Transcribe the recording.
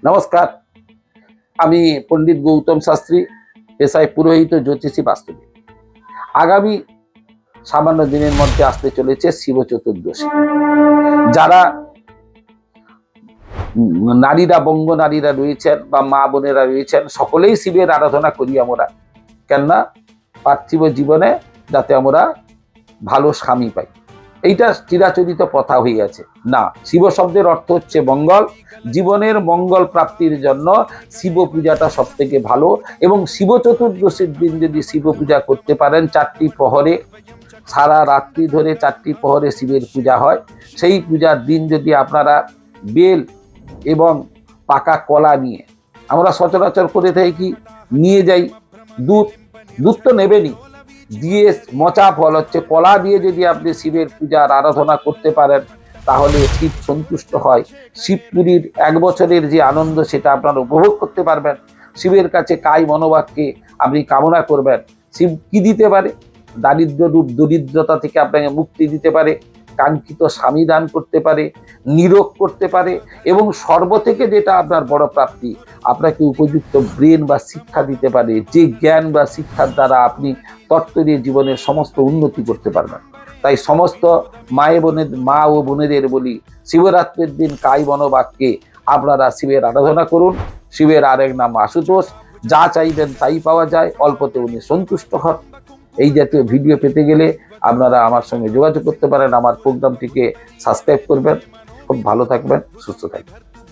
নমস্কার, আমি পণ্ডিত গৌতম শাস্ত্রী, পেশায় পুরোহিত, জ্যোতিষী, বাস্তুবিদ। আগামী সামান্য দিনের মধ্যে আসতে চলেছে শিব চতুর্দশী। যারা নারীরা, বঙ্গ নারীরা রয়েছেন বা মা বোনেরা রয়েছেন, সকলেই শিবের আরাধনা করি আমরা। কেননা পার্থিব জীবনে যাতে আমরা ভালো স্বামী পাই, এইটা চিরাচরিত প্রথা হয়ে আছে। না, শিব শব্দের অর্থ হচ্ছে মঙ্গল। জীবনের মঙ্গল প্রাপ্তির জন্য শিব পূজাটা সব থেকে ভালো। এবং শিব চতুর্দশীর দিন যদি শিব পূজা করতে পারেন, 4টি প্রহরে, সারা রাত্রি ধরে 4টি প্রহরে শিবের পূজা হয়। সেই পূজার দিন যদি আপনারা বেল এবং পাকা কলা নিয়ে, আমরা সচরাচর করে থাকি নিয়ে যাই দুধ তো নেবেনই, দিয়ে মচা ফল হচ্ছে কলা দিয়ে যদি আপনি শিবের পূজার আরাধনা করতে পারেন, তাহলে শিব সন্তুষ্ট হয়। শিবপুরীর 1 বছরের যে আনন্দ, সেটা আপনারা উপভোগ করতে পারবেন। শিবের কাছে কায় মনোবাক্যে আপনি কামনা করবেন। শিব কি দিতে পারে? দারিদ্র রূপ দরিদ্রতা থেকে আপনাকে মুক্তি দিতে পারে, কাঙ্ক্ষিত স্বামী দান করতে পারে, নিরোগ করতে পারে, এবং সর্ব থেকে যেটা আপনার বড় প্রাপ্তি, আপনাকে উপযুক্ত ব্রেন বা শিক্ষা দিতে পারে, যে জ্ঞান বা শিক্ষার দ্বারা আপনি তত্ত্বীয় জীবনের সমস্ত উন্নতি করতে পারবেন। তাই সমস্ত মা ও বোনেদের বলি, শিবরাত্রির দিন কায় মনোবাক্যে আপনারা শিবের আরাধনা করুন। শিবের আরেক নাম আশুতোষ। যা চাইবেন তাই পাওয়া যায়, অল্পতে উনি সন্তুষ্ট হন। এই জাতীয় ভিডিও পেতে গেলে আপনারা আমার সঙ্গে যোগাযোগ করতে পারেন। আমার প্রোগ্রামটিকে সাবস্ক্রাইব করবেন। খুব ভালো থাকবেন, সুস্থ থাকবেন।